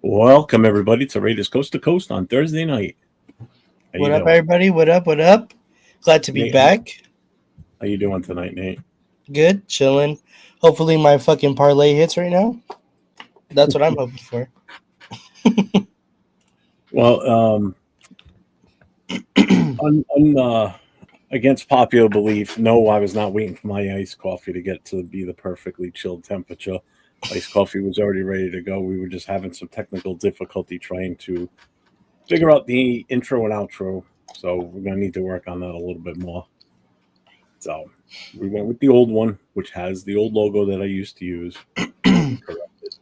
Welcome, everybody, to Raiders Coast to Coast on Thursday night. What up, everybody? What up? What up? Glad to be Nate, back. How you doing tonight, Nate? Good, chilling. Hopefully my fucking parlay hits right now. That's what I'm hoping for. Well, against popular belief, no, I was not waiting for my iced coffee to get to be the perfectly chilled temperature. Iced coffee was already ready to go. We were just having some technical difficulty trying to figure out the intro and outro. So we're going to need to work on that a little bit more. So we went with the old one, which has the old logo that I used to use. Corrected.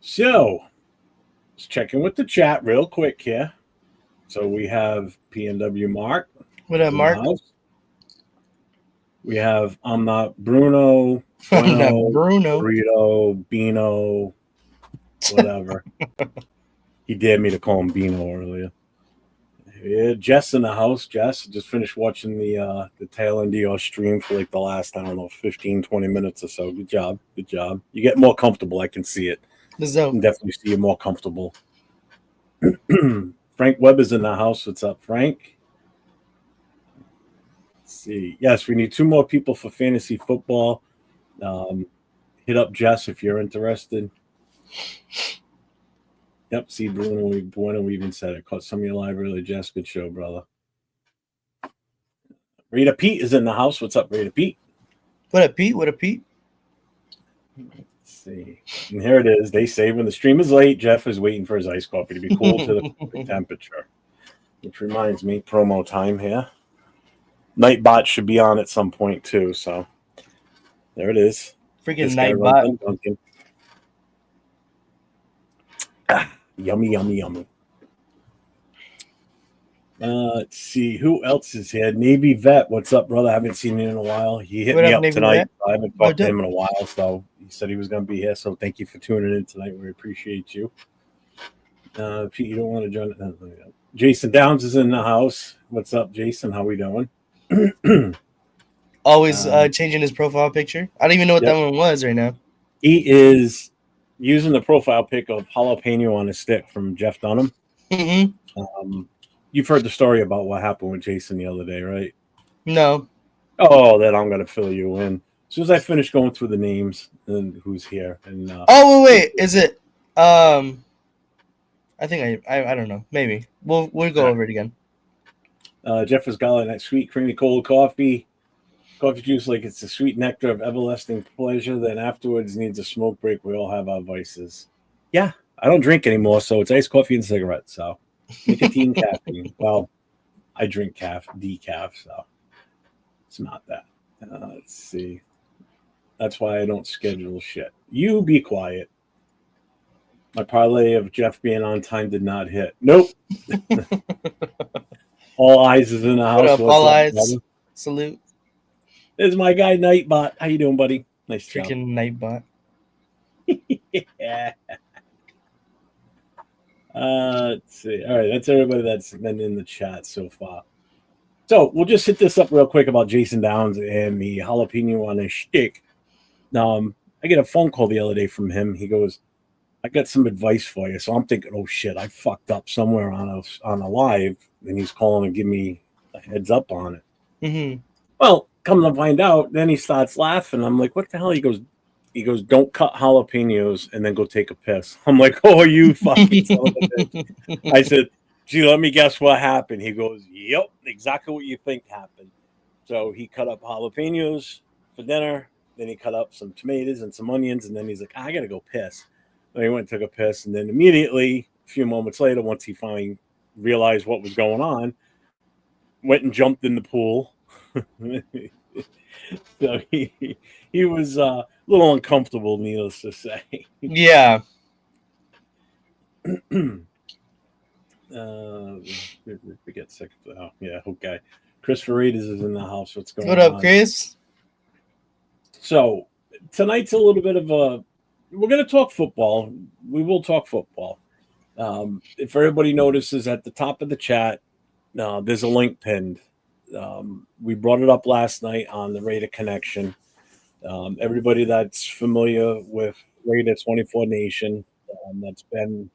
So let's check in with the chat real quick here. So we have PNW Mark. What up, Mark? We have I'm not Bruno, Bueno, Bruno, Burrito, Bino, whatever. He dared me to call him Bino earlier. Yeah, Jess in the house. Jess just finished watching the tail end of your stream for like the last, I don't know, 15, 20 minutes or so. Good job. Good job. You get more comfortable. I can see it. I can definitely see you more comfortable. Frank Webb is in the house. What's up, Frank? Let's see. Yes, we need 2 more people for fantasy football. Hit up Jess if you're interested. Yep, see, Bueno even said it. Caught some of your live early, Jess. Good show, brother. Raider Pete is in the house. What's up, Raider Pete? What up, Pete? What up, Pete? Let's see. And here it is. They say when the stream is late, Jeff is waiting for his iced coffee to be cool to the perfect temperature. Which reminds me, promo time here. Nightbot should be on at some point, too. So there it is. Freaking Nightbot. Yummy, yummy, yummy. Let's see. Who else is here? Navy Vet. What's up, brother? I haven't seen you in a while. He hit me up Navy tonight. Vet? I haven't talked to him in a while, so he said he was going to be here. So thank you for tuning in tonight. We appreciate you. Pete, you don't want to join it? Jason Downs is in the house. What's up, Jason? How we doing? Always changing his profile picture. I don't even know what that one was right now. He is using the profile pic of jalapeno on a stick from Jeff Dunham. Mm-hmm. You've heard the story about what happened with Jason the other day, right? No. Oh, then I'm going to fill you in. As soon as I finish going through the names and who's here. And wait. Is it I think I don't know. Maybe. We'll go over it again. Jeff has got that sweet, creamy, cold coffee. Coffee juice like it's the sweet nectar of everlasting pleasure. Then afterwards needs a smoke break. We all have our vices. Yeah, I don't drink anymore, so it's iced coffee and cigarettes. So nicotine, caffeine. Well, I drink decaf, so it's not that. Let's see. That's why I don't schedule shit. You be quiet. My parlay of Jeff being on time did not hit. Nope. All eyes is in the house. What up, all eyes? Brother? Salute. This is my guy, Nightbot. How you doing, buddy? Nice job. Freaking Nightbot. Yeah. Let's see. All right, that's everybody that's been in the chat so far. So we'll just hit this up real quick about Jason Downs and the jalapeno on his shtick. I get a phone call the other day from him. He goes, I got some advice for you. So I'm thinking, oh shit, I fucked up somewhere on a live, and he's calling and give me a heads up on it. Mm-hmm. Well, come to find out, then he starts laughing. I'm like, what the hell? He goes, don't cut jalapenos and then go take a piss. I'm like, oh, you fucking son of a bitch. I said, gee, let me guess what happened. He goes, yep, exactly what you think happened. So he cut up jalapenos for dinner. Then he cut up some tomatoes and some onions. And then he's like, I got to go piss. Then he went and took a piss. And then immediately, a few moments later, once he finally realized what was going on, went and jumped in the pool. So he was a little uncomfortable, needless to say. Yeah. Forget second. Oh, yeah, okay. Christopher Raiders is in the house. What's going What up, on? Chris? So tonight's a little bit of a. We're going to talk football. We will talk football. If everybody notices at the top of the chat, there's a link pinned. We brought it up last night on the Raider Connection. Everybody that's familiar with Raider24Nation, that's been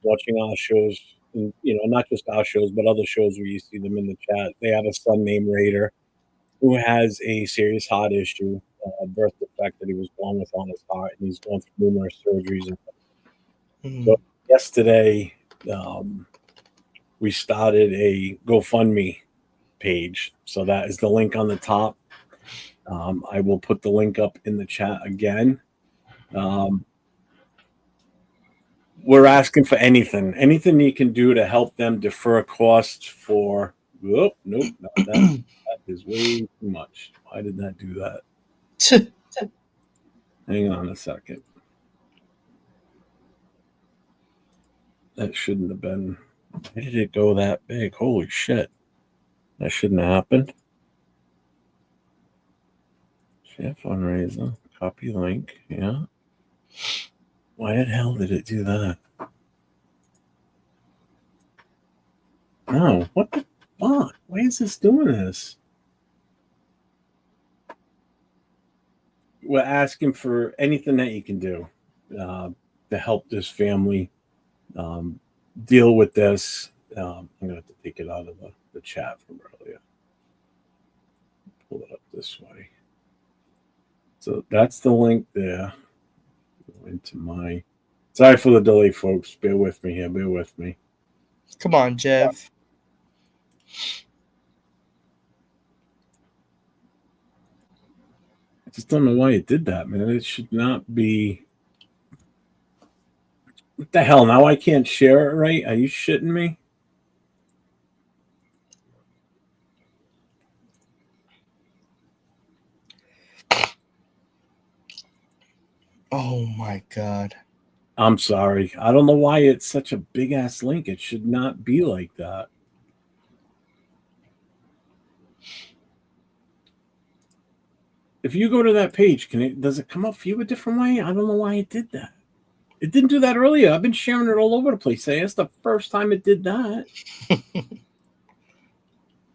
watching our shows, and, not just our shows, but other shows where you see them in the chat. They have a son named Raider who has a serious heart issue, a birth defect that he was born with on his heart, and he's going through numerous surgeries. So yesterday, we started a GoFundMe page. So that is the link on the top. I will put the link up in the chat again. We're asking for anything you can do to help them defer costs for. Oh, nope, not that. That is way too much. Why did that do that? Hang on a second. That shouldn't have been. Why did it go that big? Holy shit. That shouldn't have happened. Share fundraiser. Copy link. Yeah. Why the hell did it do that? No. What the fuck? Why is this doing this? We're asking for anything that you can do to help this family deal with this. I'm going to have to take it out of the chat from earlier. Pull it up this way. So that's the link there. Go into my. Sorry for the delay, folks. Bear with me here. Bear with me. Come on, Jeff. I just don't know why it did that, man. It should not be. What the hell? Now I can't share it right? Are you shitting me? Oh my god. I'm sorry. I don't know why it's such a big ass link. It should not be like that. If you go to that page, does it come up for you a different way? I don't know why it did that. It didn't do that earlier. I've been sharing it all over the place. That's the first time it did that.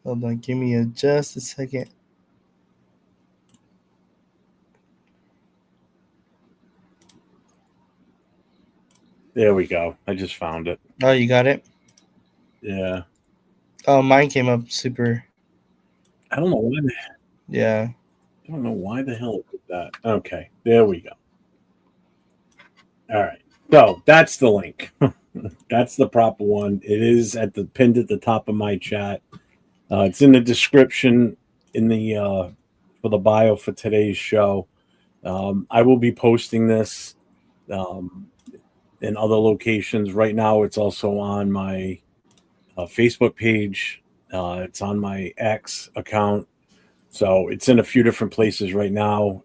Hold on, give me just a second. There we go. I just found it. Oh, you got it? Yeah. Oh, mine came up super. I don't know why. Yeah. I don't know why the hell it did that. Okay. There we go. All right. So that's the link. That's the proper one. It is pinned at the top of my chat. It's in the description in the for the bio for today's show. I will be posting this in other locations. Right now, it's also on my Facebook page. It's on my X account. So it's in a few different places right now.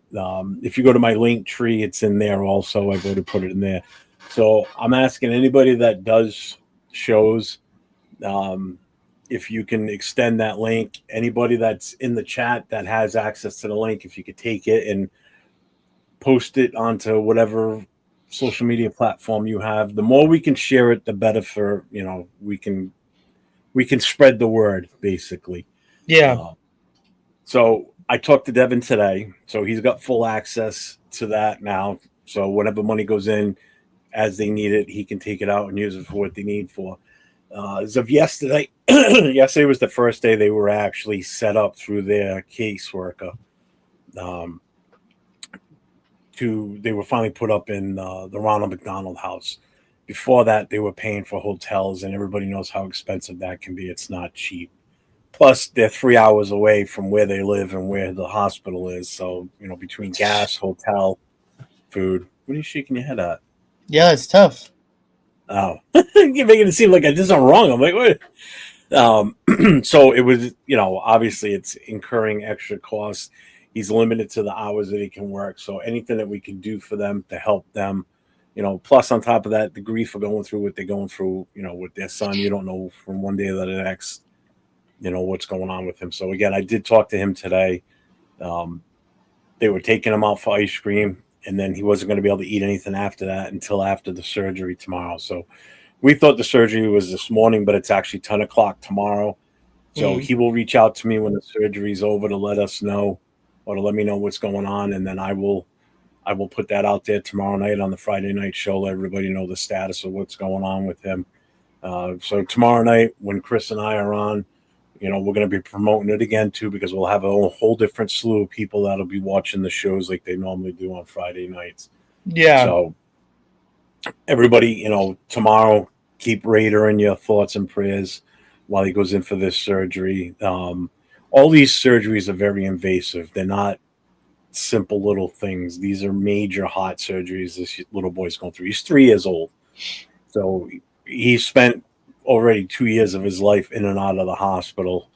If you go to my link tree, it's in there also. I go to put it in there. So I'm asking anybody that does shows, if you can extend that link. Anybody that's in the chat that has access to the link, if you could take it and post it onto whatever social media platform you have. The more we can share it, the better for, we can spread the word, basically. Yeah. So I talked to Devin today, so he's got full access to that now. So whatever money goes in, as they need it, he can take it out and use it for what they need for. As of yesterday, yesterday was the first day they were actually set up through their caseworker. They were finally put up in the Ronald McDonald House. Before that, they were paying for hotels, and everybody knows how expensive that can be. It's not cheap. Plus, they're 3 hours away from where they live and where the hospital is. So, between gas, hotel, food. What are you shaking your head at? Yeah, it's tough. Oh, you're making it seem like I did something wrong. I'm like, what? So it was, obviously it's incurring extra costs. He's limited to the hours that he can work. So anything that we can do for them to help them, plus on top of that, the grief of going through what they're going through, with their son, you don't know from one day to the next, what's going on with him. So again, I did talk to him today. They were taking him out for ice cream, and then he wasn't going to be able to eat anything after that until after the surgery tomorrow. So we thought the surgery was this morning, but it's actually 10 o'clock tomorrow. So he will reach out to me when the surgery is over to let us know, or to let me know what's going on, and then I will put that out there tomorrow night on the Friday night show, let everybody know the status of what's going on with him. So tomorrow night, when Chris and I are on, we're going to be promoting it again too, because we'll have a whole different slew of people that'll be watching the shows like they normally do on Friday nights. Yeah. So everybody, tomorrow, keep Raider in your thoughts and prayers while he goes in for this surgery. All these surgeries are very invasive. They're not simple little things. These are major heart surgeries this little boy's going through. He's 3 years old. So he spent already 2 years of his life in and out of the hospital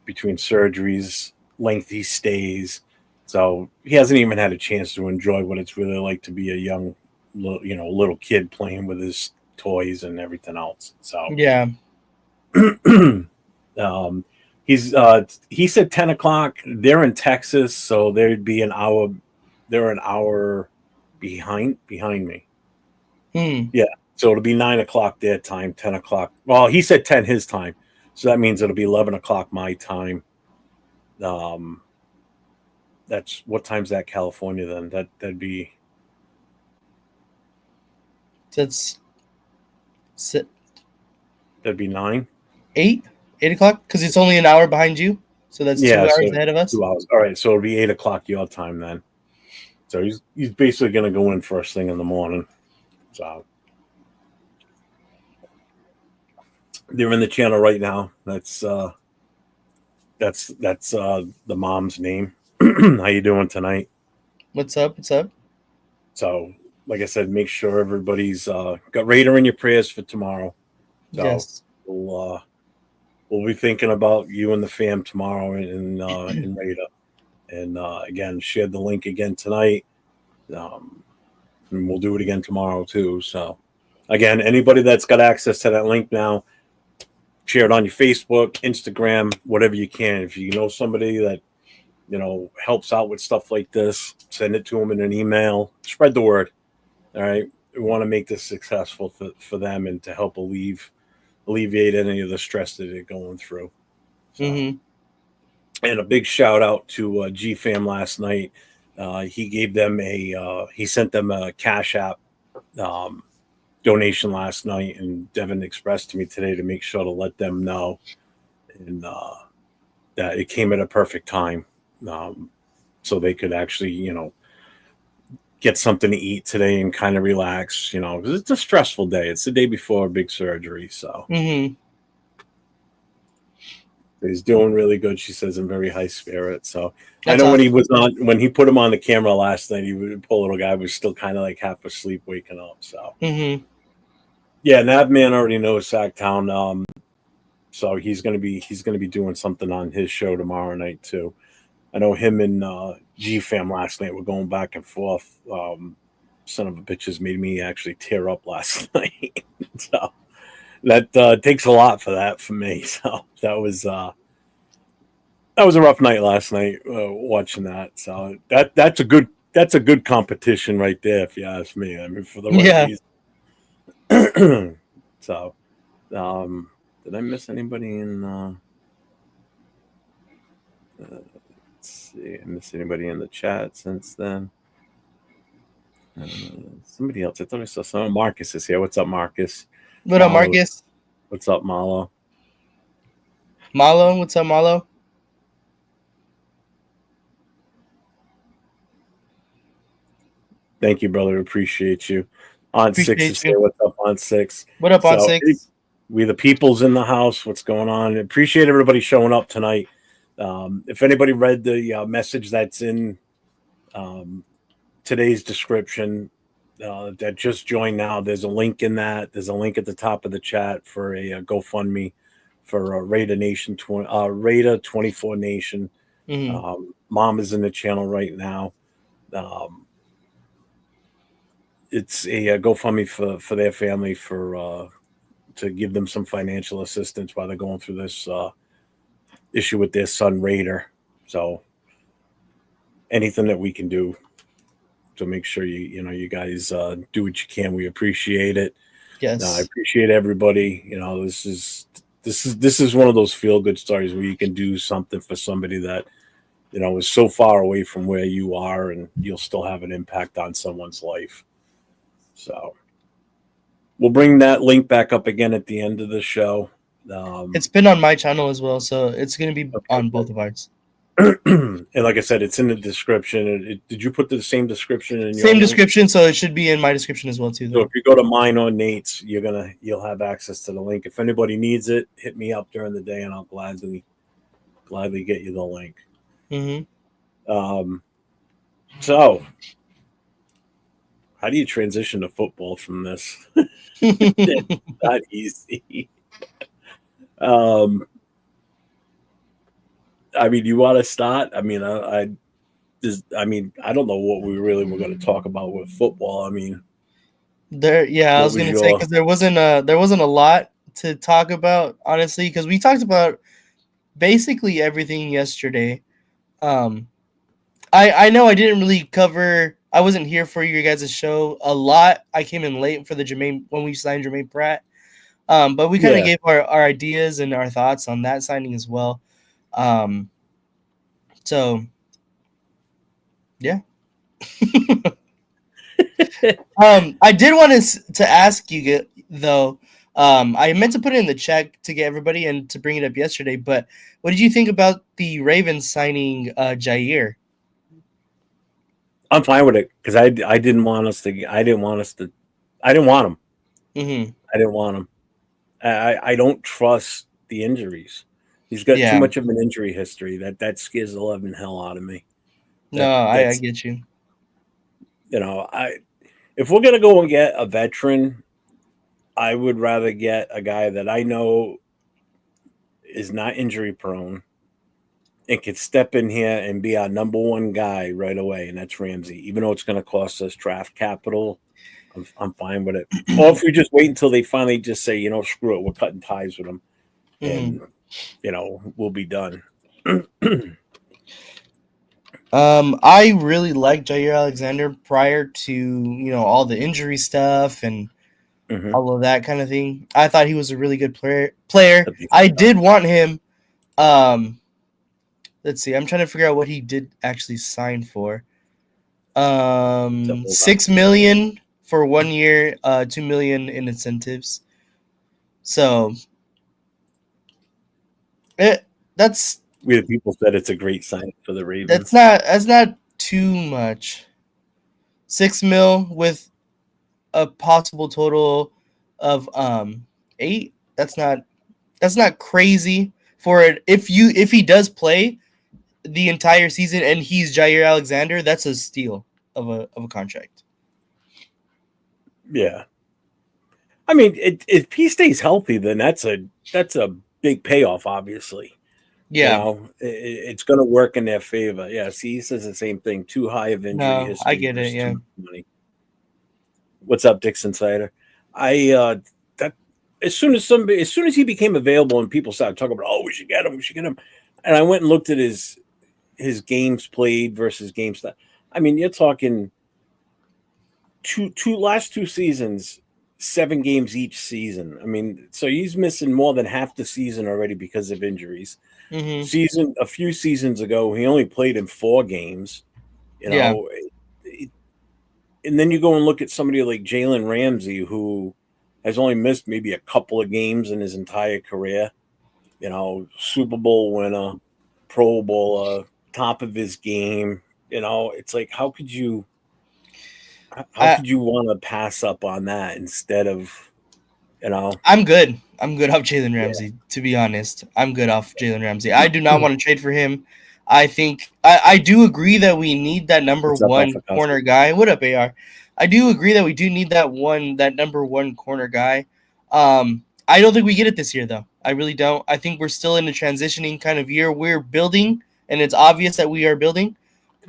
between surgeries, lengthy stays. So he hasn't even had a chance to enjoy what it's really like to be a young, little kid playing with his toys and everything else. So Yeah. He said 10 o'clock. They're in Texas, so they'd be an hour. They're an hour behind me. Yeah. So it'll be 9 o'clock their time, 10 o'clock. Well, he said 10 his time. So that means it'll be 11 o'clock my time. That's what time's that California then? That'd be That's that'd be 9. 8 o'clock, because it's only an hour behind you, so that's 2 hours so ahead of us. 2 hours. All right, so it'll be 8 o'clock your time then. So he's basically gonna go in first thing in the morning. So they're in the channel right now. That's the mom's name. How you doing tonight? What's up? So, like I said, make sure everybody's got Raider in your prayers for tomorrow. So Yes. we'll be thinking about you and the fam tomorrow in Raider. And again, share the link again tonight. And we'll do it again tomorrow too. So again, anybody that's got access to that link now, share it on your Facebook, Instagram, whatever you can. If you know somebody that helps out with stuff like this, send it to them in an email. Spread the word. All right, we want to make this successful for them and to help alleviate any of the stress that they're going through. So, and a big shout out to G Fam last night. He gave them he sent them a Cash App donation last night, and Devin expressed to me today to make sure to let them know, and that it came at a perfect time, so they could actually get something to eat today and kind of relax, because it's a stressful day. It's the day before a big surgery, so he's doing really good. She says in very high spirits. So That's I know awesome. when he put him on the camera last night, poor little guy was still kind of like half asleep, waking up. So yeah, Nav Man already knows Sacktown. So he's gonna be doing something on his show tomorrow night too. I know him and G Fam last night were going back and forth. Son of a bitches made me actually tear up last night. So that takes a lot for me. So that was a rough night last night watching that. So that's a good competition right there, if you ask me. I mean, for the right reason. So, did I miss anybody in? Let's see, I missed anybody in the chat since then. Somebody else. I thought I saw someone. Marcus is here. What's up, Marcus? What up, Marcus? What's up, Malo? What's up, Malo? Thank you, brother. Appreciate you. On Six is here. What's up, On Six? What up, On Six? We the people's in the house. What's going on? Appreciate everybody showing up tonight. If anybody read the message that's in today's description, that just joined now, there's a link in that. There's a link at the top of the chat for a GoFundMe for Raider24Nation. Mom is in the channel right now. It's a GoFundMe for their family for to give them some financial assistance while they're going through this issue with their son Raider. So anything that we can do to make sure you guys do what you can, we appreciate it. Yes. I appreciate everybody. This is one of those feel good stories where you can do something for somebody that is so far away from where you are, and you'll still have an impact on someone's life. So we'll bring that link back up again at the end of the show. It's been on my channel as well, so it's going to be on both of ours. And like I said, it's in the description. Did you put the same description in your same description? So it should be in my description as well too. So if you go to mine or Nate's, you'll have access to the link. If anybody needs it, hit me up during the day, and I'll gladly get you the link. So how do you transition to football from this? It's not easy. I mean, you want to start? I mean, I don't know what we really were going to talk about with football. I mean, I was going to say, because there wasn't a lot to talk about, honestly, because we talked about basically everything yesterday. I know I didn't really cover. I wasn't here for you guys' show a lot. I came in late for when we signed Jermaine Pratt. But we kind of gave our ideas and our thoughts on that signing as well. So yeah. I did want to ask you though. I meant to put it in the chat to get everybody and to bring it up yesterday, but what did you think about the Ravens signing Jair? I'm fine with it, because I didn't want him. I didn't want him. I don't trust the injuries. He's got too much of an injury history. That scares the living hell out of me. I get you. If we're gonna go and get a veteran, I would rather get a guy that I know is not injury prone and can step in here and be our number one guy right away, and that's Ramsey. Even though it's going to cost us draft capital, I'm fine with it. Or if we just wait until they finally just say, screw it, we're cutting ties with them, and we'll be done. I really liked Jair Alexander prior to all the injury stuff and all of that kind of thing. I thought he was a really good player. I did want him. Let's see. I'm trying to figure out what he did actually sign for. $6 million for 1 year, $2 million in incentives. So that's. We the people said it's a great sign for the Ravens. That's not too much. $6 million with a possible total of 8. That's not crazy for it. If he does play the entire season and he's Jair Alexander, that's a steal of a contract. Yeah. I mean, if he stays healthy, then that's a big payoff, obviously. Yeah. It's going to work in their favor. Yeah, see, he says the same thing. Too high of injury history. I get it, yeah. Money. What's up, Dixon Sider? As soon as he became available and people started talking about, we should get him. And I went and looked at his games played versus games. I mean, you're talking last two seasons, 7 games each season. I mean, so he's missing more than half the season already because of injuries. A few seasons ago, he only played in 4 games. And then you go and look at somebody like Jalen Ramsey, who has only missed maybe a couple of games in his entire career. Super Bowl winner, Pro Bowler, top of his game. It's like, how could you want to pass up on that instead of, I'm good. I'm good off Jalen Ramsey, to be honest. I'm good off Jalen Ramsey. I do not want to trade for him. I think I do agree that we need that number one corner guy. What up, AR? I do agree that we do need that number one corner guy. I don't think we get it this year, though. I really don't. I think we're still in a transitioning kind of year. We're building, and it's obvious that we are building.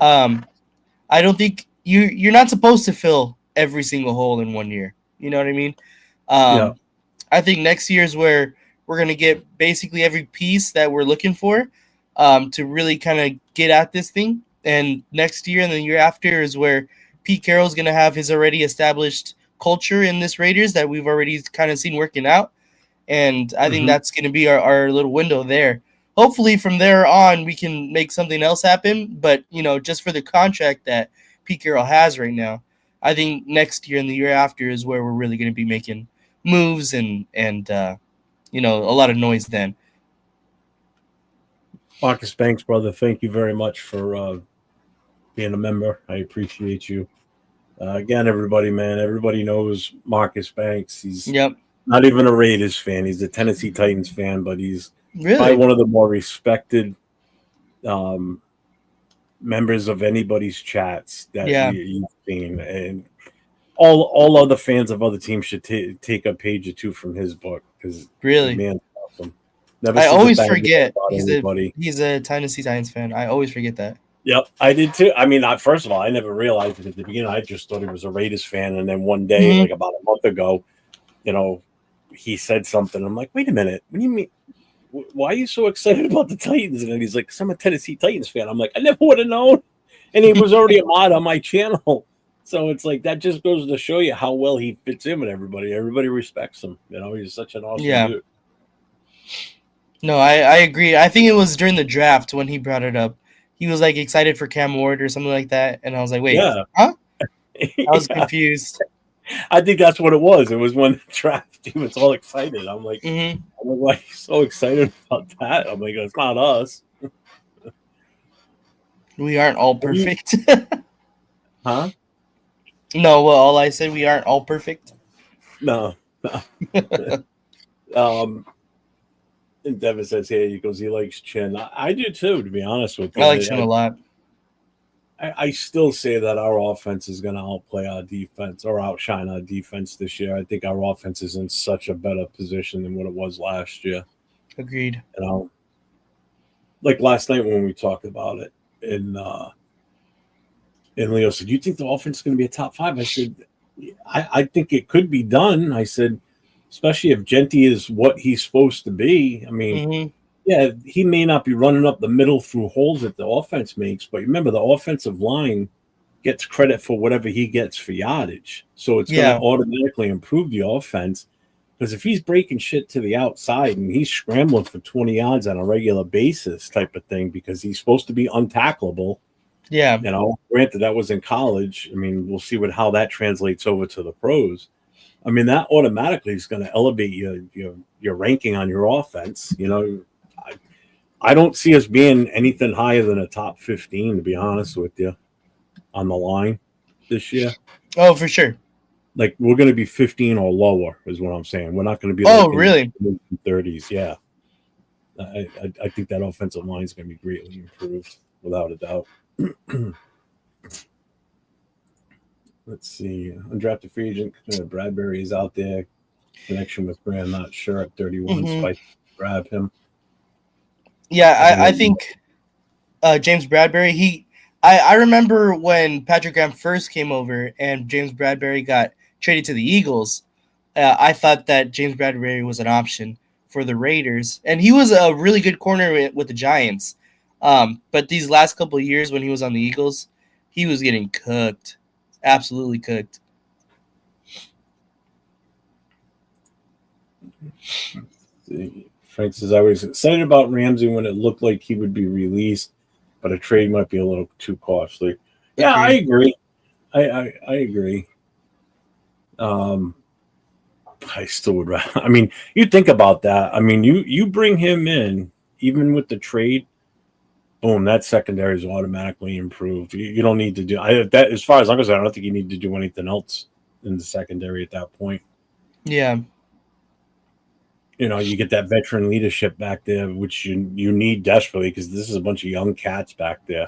I don't think you're not supposed to fill every single hole in 1 year. You know what I mean? Yeah. I think next year is where we're going to get basically every piece that we're looking for to really kind of get at this thing. And next year and the year after is where Pete Carroll's going to have his already established culture in this Raiders that we've already kind of seen working out. And I think that's going to be our little window there. Hopefully from there on, we can make something else happen. But, just for the contract that Pete Carroll has right now, I think next year and the year after is where we're really going to be making moves and a lot of noise then. Marcus Banks, brother, thank you very much for being a member. I appreciate you. Again, everybody knows Marcus Banks. He's not even a Raiders fan. He's a Tennessee Titans fan, but he's probably one of the more respected members of anybody's chats that you've seen. And all other fans of other teams should take a page or two from his book because the man's awesome. I always forget he's a Tennessee Titans fan. I always forget that. Yep, I did too. I mean, first of all, I never realized it at the beginning. I just thought he was a Raiders fan, and then one day, like about a month ago, he said something. I'm like, wait a minute, what do you mean? Why are you so excited about the Titans? And then he's like, 'cause I'm a Tennessee Titans fan. I'm like, I never would have known. And he was already a mod on my channel. So it's like, that just goes to show you how well he fits in with everybody. Everybody respects him. He's such an awesome dude. No, I agree. I think it was during the draft when he brought it up. He was like excited for Cam Ward or something like that. And I was like, wait, huh? I was confused. I think that's what it was. It was when the draft, he was all excited. I'm like, why are you so excited about that? I'm like, it's not us. We aren't all perfect. Huh? No, well, all I said, we aren't all perfect. No. And Devin says, he goes, he likes Chin. I do too, to be honest with you. I like Chin a lot. I still say that our offense is going to outplay our defense or outshine our defense this year. I think our offense is in such a better position than what it was last year. Agreed. Like last night when we talked about it, and Leo said, "You think the offense is going to be a top 5?" I said, I think it could be done. I said, especially if Genty is what he's supposed to be. I mean, yeah, he may not be running up the middle through holes that the offense makes, but remember, the offensive line gets credit for whatever he gets for yardage. So it's going to automatically improve the offense. Because if he's breaking shit to the outside and he's scrambling for 20 yards on a regular basis type of thing, because he's supposed to be untackleable. Yeah. Granted, that was in college. I mean, we'll see how that translates over to the pros. I mean, that automatically is going to elevate your ranking on your offense. I don't see us being anything higher than a top 15, to be honest with you, on the line this year. Oh, for sure. Like, we're going to be 15 or lower is what I'm saying. We're not going to be really? in the 30s. Yeah. I think that offensive line is going to be greatly improved, without a doubt. Let's see. Undrafted free agent Bradbury is out there. Connection with Graham, not sure at 31. Spike, grab him. Yeah, I think James Bradbury, I remember when Patrick Graham first came over and James Bradbury got traded to the Eagles. I thought that James Bradbury was an option for the Raiders, and he was a really good corner with the Giants. But these last couple of years when he was on the Eagles, he was getting cooked. Absolutely cooked. Frank says, I was excited about Ramsey when it looked like he would be released, but a trade might be a little too costly. Yeah, I agree. I agree. I still would rather. I mean, you think about that. I mean, you bring him in, even with the trade, boom, that secondary is automatically improved. You don't need to do that. As far as I'm concerned, I don't think you need to do anything else in the secondary at that point. Yeah. You get that veteran leadership back there, which you need desperately, because this is a bunch of young cats back there.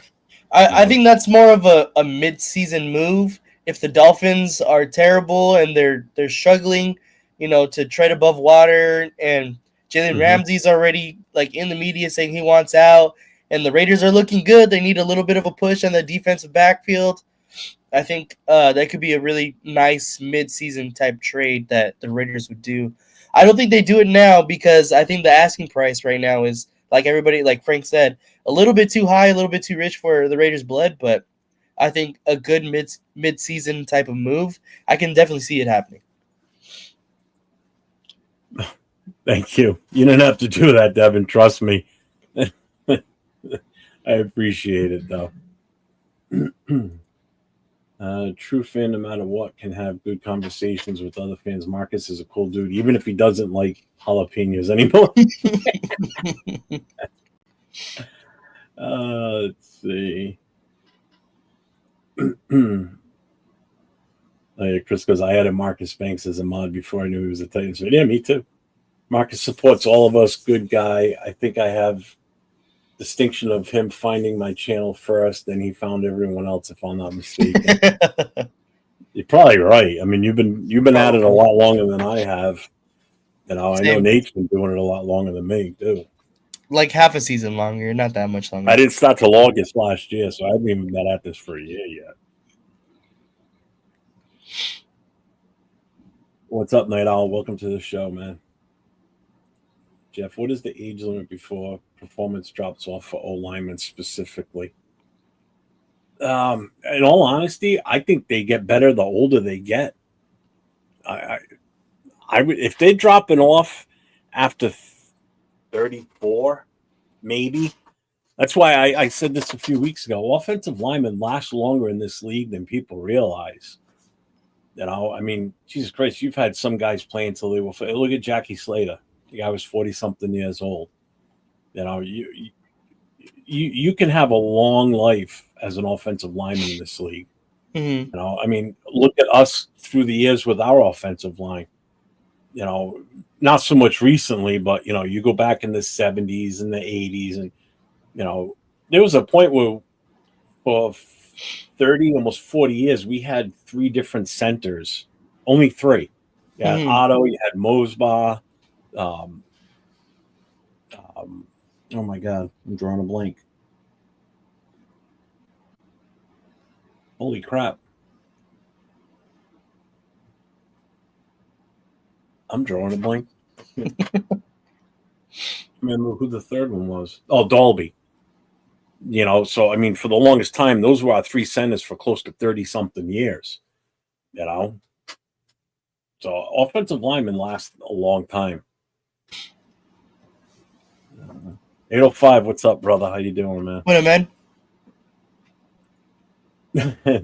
I think that's more of a mid-season move. If the Dolphins are terrible and they're struggling, to tread above water and Jalen Ramsey's already like in the media saying he wants out, and the Raiders are looking good. They need a little bit of a push on the defensive backfield. I think that could be a really nice mid-season type trade that the Raiders would do. I don't think they do it now because I think the asking price right now is, like everybody, like Frank said, a little bit too high, a little bit too rich for the Raiders' blood. But I think a good mid-season type of move, I can definitely see it happening. Thank you. You didn't have to do that, Devin. Trust me. I appreciate it, though. True fan, no matter what, can have good conversations with other fans. Marcus is a cool dude, even if he doesn't like jalapenos anymore. Let's see. Chris goes, I added Marcus Banks as a mod before I knew he was a Titans fan. Yeah, me too. Marcus supports all of us. Good guy. I think I have distinction of him finding my channel first, and he found everyone else, if I'm not mistaken. You're probably right. I mean, you've been at it a lot longer than I have. You know, I know Nate's been doing it a lot longer than me too. Like half a season longer, not that much longer. I didn't start till August last year, so I haven't even been at this for a year yet. What's up, Night Owl? Welcome to the show, man. Jeff, what is the age limit before performance drops off for O linemen specifically? In all honesty, I think they get better the older they get. I would, if they're dropping off after 34, maybe. That's why I said this a few weeks ago. Offensive linemen last longer in this league than people realize. You know, I mean, Jesus Christ, you've had some guys play until they were. Look at Jackie Slater. The guy was 40-something years old. You know, you can have a long life as an offensive lineman in this league. You know, I mean, look at us through the years with our offensive line. You know, not so much recently, but, you know, you go back in the 70s and the 80s, and, you know, there was a point where for 30, almost 40 years, we had 3 different centers, only 3. You had Otto, you had Mosba. Oh my God, I'm drawing a blank. Holy crap. I'm drawing a blank. Remember who the third one was? Oh, Dalby. You know, so I mean, for the longest time, those were our 3 centers for close to 30-something years. You know, so offensive linemen last a long time. 805, what's up, brother? How you doing, man? What up, man?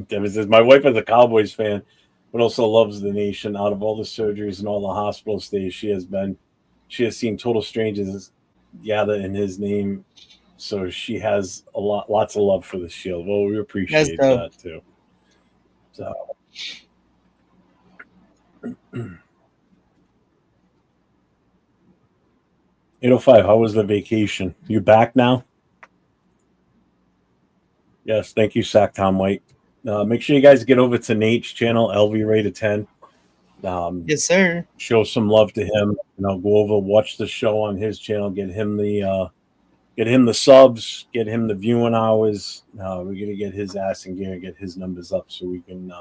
Devin says, my wife is a Cowboys fan, but also loves the nation. Out of all the surgeries and all the hospital stays she has seen total strangers gather in his name. So she has lots of love for the Shield. Well, we appreciate that too. So 805, how was the vacation? You back now? Yes, thank you, Sacktown White. Make sure you guys get over to Nate's channel, LV Raider10. Yes, sir. Show some love to him. You know, go over, watch the show on his channel, get him the subs, get him the viewing hours. We're gonna get his ass in gear and get his numbers up so we can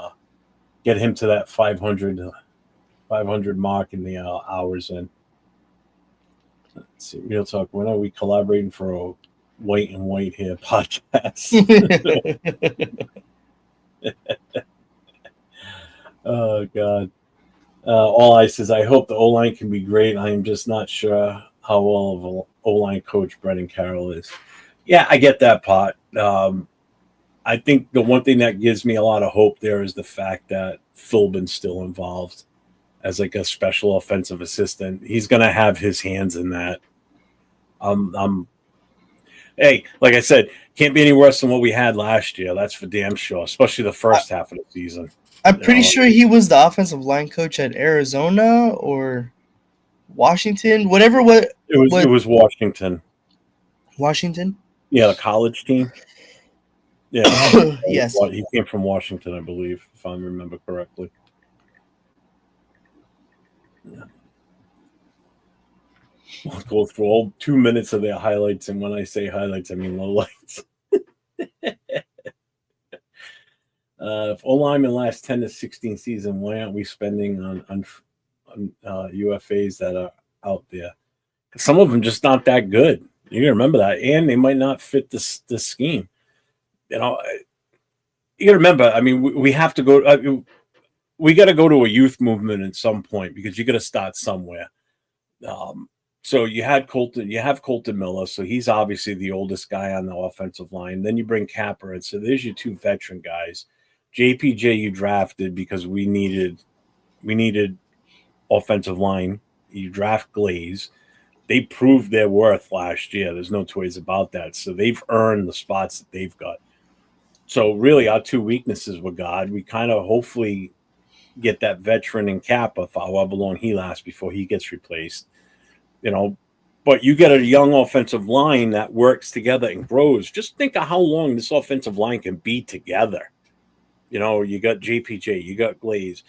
get him to that 500 mark in the hours in. Let's see, real talk. When are we collaborating for a White and White Hair podcast? Oh God. All I says, I hope the O-line can be great. I am just not sure how well of an O-line coach Brendan Carroll is. Yeah, I get that part. I think the one thing that gives me a lot of hope there is the fact that Philbin's still involved as like a special offensive assistant. He's going to have his hands in that. Hey, like I said, can't be any worse than what we had last year. That's for damn sure, especially the first half of the season. I'm pretty sure he was the offensive line coach at Arizona or Washington, whatever. It was Washington. Washington? Yeah, the college team. Yeah. Yes. He came from Washington, I believe, if I remember correctly. Yeah. We'll go through all 2 minutes of their highlights, and when I say highlights, I mean lowlights. If O-lineman last 10 to 16 season, why aren't we spending on UFAs that are out there? Some of them just not that good. You gotta remember that, and they might not fit the scheme. You know, you gotta remember. I mean, we have to go. We got to go to a youth movement at some point because you got to start somewhere. So you have Colton Miller, so he's obviously the oldest guy on the offensive line. Then you bring Capper in, so there's your two veteran guys. JPJ you drafted because we needed offensive line. You draft Glaze. They proved their worth last year. There's no two ways about that. So they've earned the spots that they've got. So really, our two weaknesses were God. We kind of hopefully get that veteran in Kappa for however long he lasts before he gets replaced. But you get a young offensive line that works together and grows. Just think of how long this offensive line can be together. You got JPJ, you got Glaze,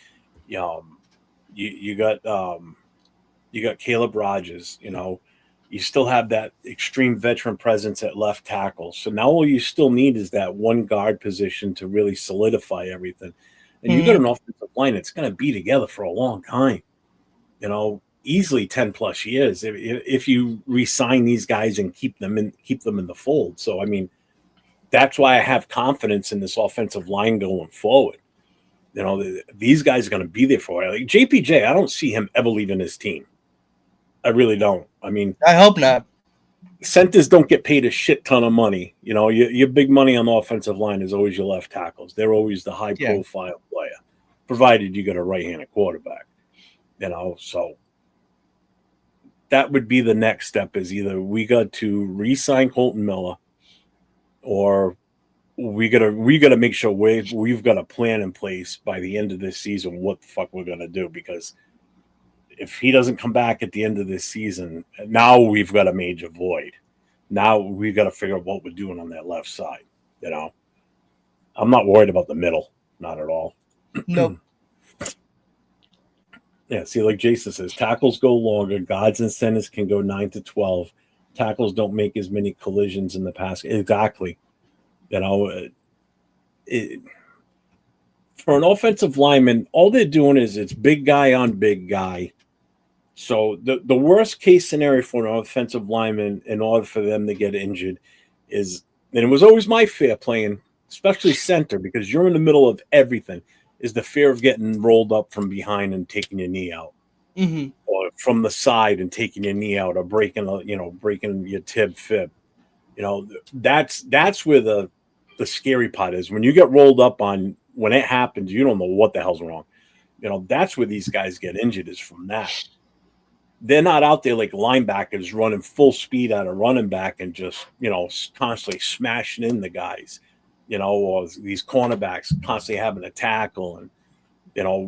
you got Caleb Rogers. You still have that extreme veteran presence at left tackle. So now all you still need is that one guard position to really solidify everything. And you got an offensive line that's going to be together for a long time. Easily 10 plus years if you re-sign these guys and keep them in the fold. So I mean, that's why I have confidence in this offensive line going forward. These guys are going to be there for it. Like JPJ, I don't see him ever leaving his team. I really don't. I mean, I hope not. Centers don't get paid a shit ton of money. Your big money on the offensive line is always your left tackles. They're always the high profile player, provided you got a right-handed quarterback. So that would be the next step. Is either we got to re-sign Colton Miller, or we gotta make sure we've got a plan in place by the end of this season what the fuck we're gonna do, because if he doesn't come back at the end of this season, now we've got a major void. Now we've got to figure out what we're doing on that left side. I'm not worried about the middle, not at all. Nope. Yeah, see, like Jason says, tackles go longer. Guards and centers can go 9 to 12. Tackles don't make as many collisions in the pass. Exactly. For an offensive lineman, all they're doing is it's big guy on big guy. So the worst case scenario for an offensive lineman, in order for them to get injured, is, and it was always my fear playing, especially center, because you're in the middle of everything, is the fear of getting rolled up from behind and taking your knee out, or from the side and taking your knee out, or breaking your fib. That's where the scary part is. When you get rolled up on, when it happens, you don't know what the hell's wrong. That's where these guys get injured, is from that. They're not out there like linebackers running full speed at a running back and just, constantly smashing in the guys, or these cornerbacks constantly having a tackle, and,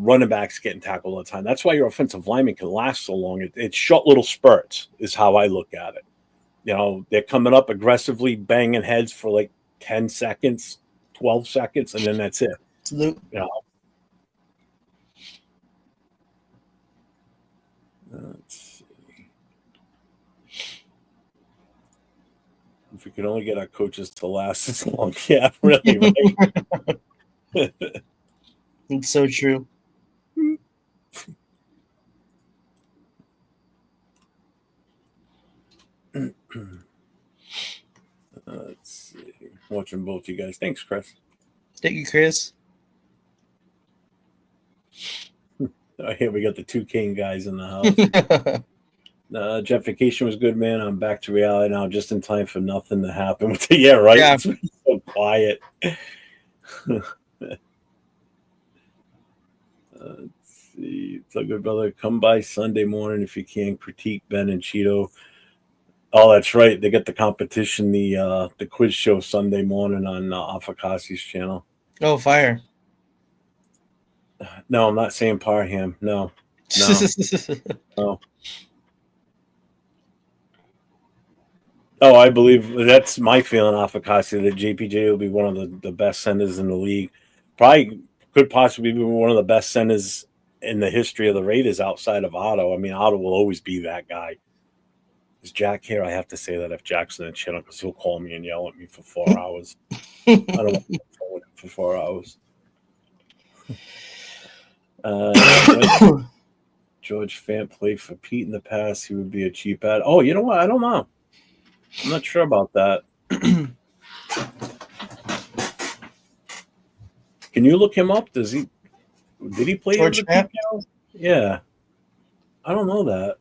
running backs getting tackled all the time. That's why your offensive lineman can last so long. It's short little spurts is how I look at it. They're coming up aggressively, banging heads for like 10 seconds, 12 seconds, and then that's it. Salute. Let's see. If we could only get our coaches to last as long. Yeah, really, right? It's so true. Let's see. Watching both you guys. Thanks, Chris. Thank you, Chris. Here we got the two Kane guys in the house. Jeff, vacation was good, man. I'm back to reality now, just in time for nothing to happen. Yeah, right. Yeah. It's so quiet. Let's see. It's a good brother. Come by Sunday morning if you can. Critique Ben and Cheeto. Oh, that's right. They get the competition, the quiz show Sunday morning on Afakasi's channel. Oh, fire. No, I'm not saying Parham. No. No. Oh, I believe that's my feeling, Afakasi, that JPJ will be one of the best centers in the league. Probably could possibly be one of the best centers in the history of the Raiders outside of Otto. I mean, Otto will always be that guy. Is Jack here? I have to say that if Jack's in the channel, because he'll call me and yell at me for 4 hours. I don't want to phone him for 4 hours. George Fant played for Pete in the past. He would be a cheap ad. Oh, you know what? I don't know. I'm not sure about that. Can you look him up? Did he play George with the Fant? PKO? Yeah. I don't know that.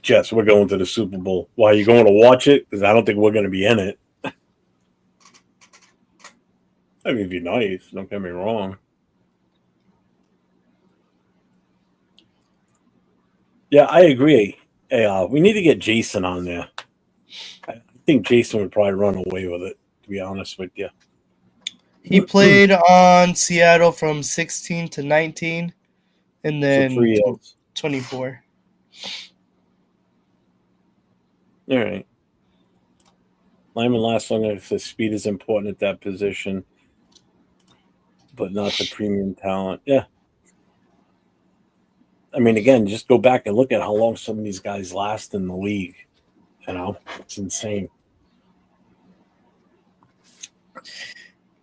Jess, we're going to the Super Bowl. Why, are you going to watch it? Because I don't think we're going to be in it. I mean, it'd be nice. Don't get me wrong. Yeah, I agree. Hey, we need to get Jason on there. I think Jason would probably run away with it, to be honest with you. He played on Seattle from 16 to 19, and then 3 years. 24. All right. Lyman lasts longer if the speed is important at that position, but not the premium talent. Yeah. I mean, again, just go back and look at how long some of these guys last in the league. You know, it's insane.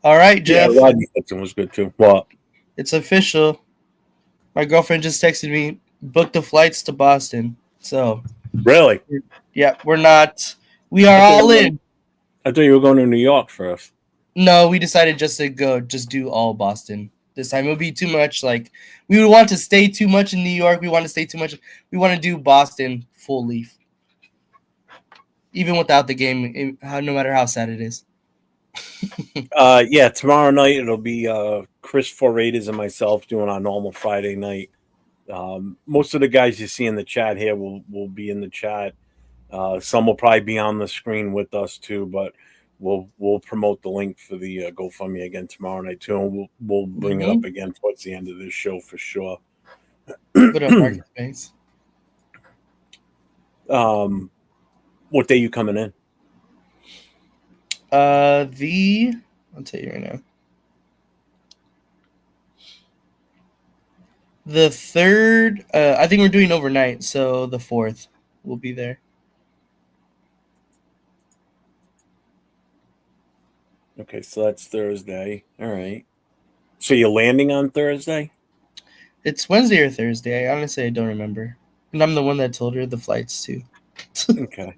All right, Jeff. Yeah, Rodney Hudson was good too. What? It's official. My girlfriend just texted me, book the flights to Boston. So, Really? yeah, we are all in. I thought you were going to New York first. No, we decided just to do all Boston this time. It would be too much. Like, we would want to stay too much in New York. We want to stay too much. We want to do Boston full leaf. Even without the game, no matter how sad it is. Yeah, tomorrow night it'll be Chris for Raiders and myself doing our normal Friday night. Most of the guys you see in the chat here will be in the chat. Some will probably be on the screen with us too, but we'll promote the link for the GoFundMe again tomorrow night too, and we'll bring it up again towards the end of this show for sure. Put up market space. What day you coming in? I'll tell you right now. The 3rd, I think we're doing overnight, so the 4th we'll be there. Okay, so that's Thursday. All right. So you're landing on Thursday? It's Wednesday or Thursday. Honestly, I don't remember. And I'm the one that told her the flights too. Okay.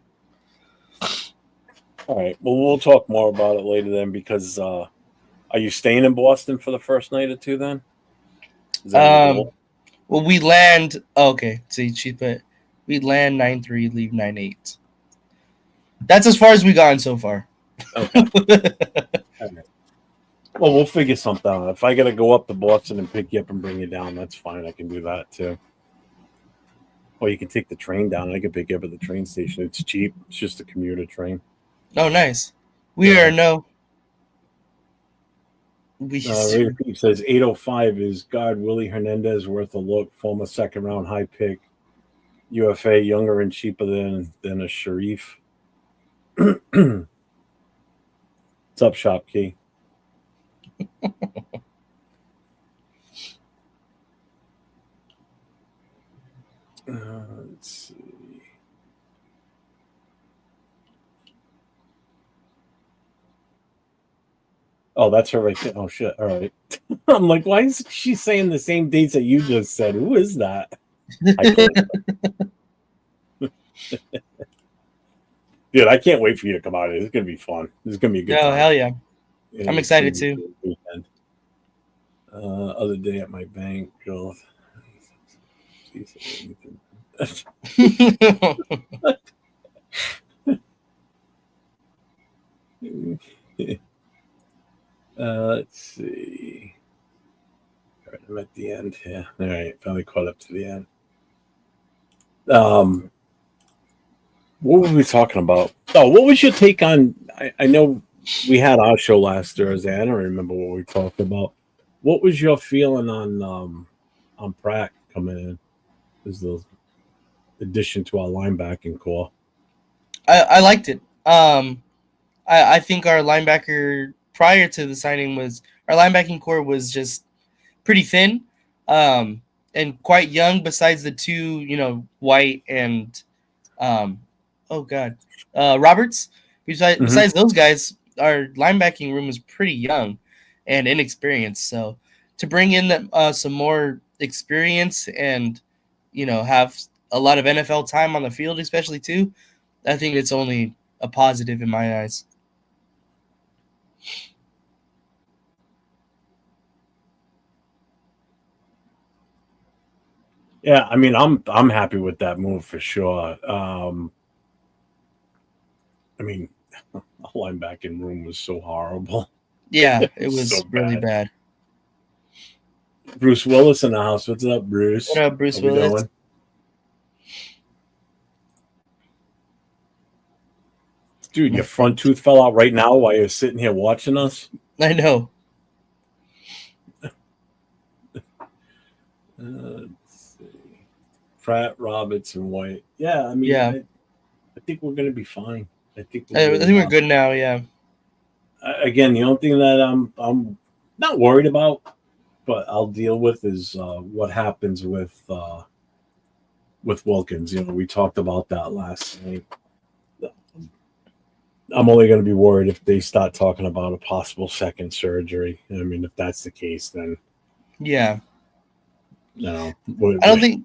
All right. Well, we'll talk more about it later then, because are you staying in Boston for the first night or two then? Is that your goal? Well, we land. Oh, okay. See, she put we land 9-3, leave 9-8. That's as far as we gotten so far. Okay. Well, we'll figure something out. If I got to go up to Boston and pick you up and bring you down, that's fine. I can do that too. Or you can take the train down. I can pick you up at the train station. It's cheap. It's just a commuter train. Oh, nice. Raider Pete says 805 is guard Willie Hernandez worth a look. Former second round high pick. UFA, younger and cheaper than a Sharif. What's up, Shop Key? Let's see. Oh, that's her right there. Oh, shit. All right. I'm like, why is she saying the same dates that you just said? Who is that? Dude, I can't wait for you to come out. It's going to be fun. This is going to be a good time. Oh, hell yeah. I'm excited too. Other day at my bank. Let's see. All right, I'm at the end here. All right, finally caught up to the end. What were we talking about? Oh, what was your take on? I know we had our show last Thursday. I don't remember what we talked about. What was your feeling on Pratt coming in as the addition to our linebacking core? I liked it. I think our linebacker prior to the signing our linebacking core was just pretty thin, and quite young. Besides the two, White and Oh God, Roberts. Mm-hmm. Besides those guys, our linebacking room is pretty young and inexperienced. So to bring in some more experience and have a lot of NFL time on the field, especially too, I think it's only a positive in my eyes. Yeah, I mean, I'm happy with that move for sure. I mean, the linebacking room was so horrible. Yeah, it It's so was really bad. bad. Bruce Willis in the house. What's up, What Bruce? up, Bruce How we Willis? doing? Dude, My your front friend. tooth fell out right now while you're sitting here watching us. I know. Let's see. Pratt, Roberts, and White. Yeah, I mean, Yeah, I think we're gonna be fine. I think I think we're good now. Yeah. again, the only thing that I'm not worried about, but I'll deal with is what happens with Wilkins. You know, we talked about that last night. I'm only going to be worried if they start talking about a possible second surgery. I mean, if that's the case, then Yeah. I don't think.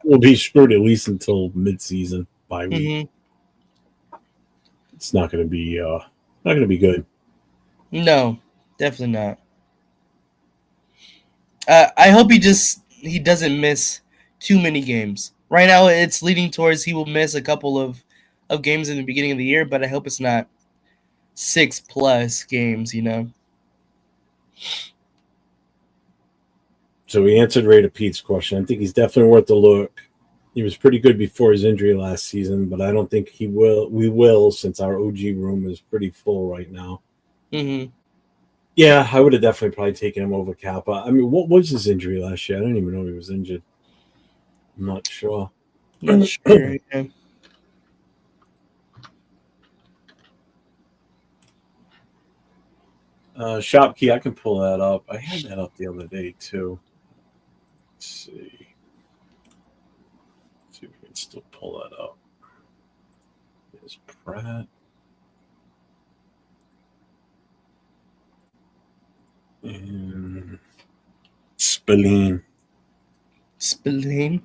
we'll be screwed at least until mid-season bye week. Mhm. It's not going to be good. No, definitely not. I hope he doesn't miss too many games. Right now, it's leading towards he will miss a couple of games in the beginning of the year, but I hope it's not 6+ games. So we answered Raider Pete's question. I think he's definitely worth a look. He was pretty good before his injury last season, but I don't think he will. We will, since our OG room is pretty full right now. Mm-hmm. Yeah, I would have definitely probably taken him over Kappa. I mean, what was his injury last year? I don't even know he was injured. I'm not sure. Not sure. Yeah. Shopkey, I can pull that up. I had that up the other day too. Let's see. Let's see if we can still pull that up. There's Pratt. And Spillane. Spillane.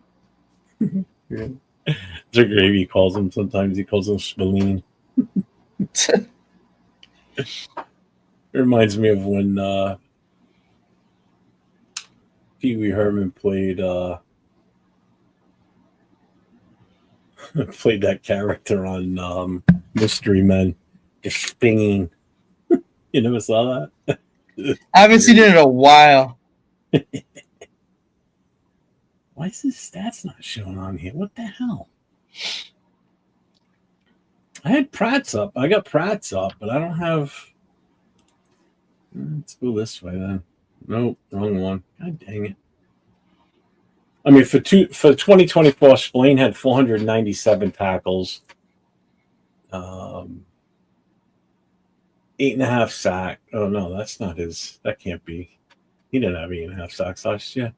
Yeah. That's Gravy he calls him. Sometimes he calls him Spillane. It reminds me of when Pee Wee Herman played played that character on Mystery Men. Just stinging. You never saw that? I haven't seen it in a while. Why is his stats not showing on here? What the hell? I had Pratt's up. I got Pratt's up, but I don't have. Let's go this way then. Nope, wrong one. God dang it. I mean, for 2024, Spillane had 497 tackles, 8.5 sack. Oh no, that's not his. That can't be. He didn't have 8.5 sacks last year.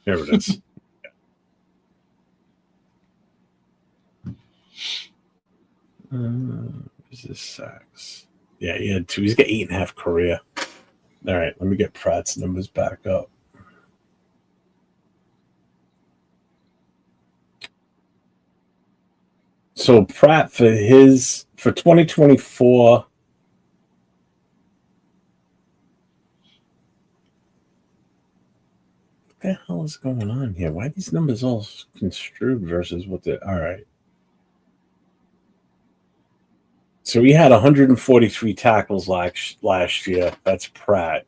There it is. Where's his sacks? Yeah, he had 2. He's got 8.5 career. All right, let me get Pratt's numbers back up. So Pratt for 2024. What the hell is going on here? Why are these numbers all construed versus what they all right? So he had 143 tackles last year. That's Pratt.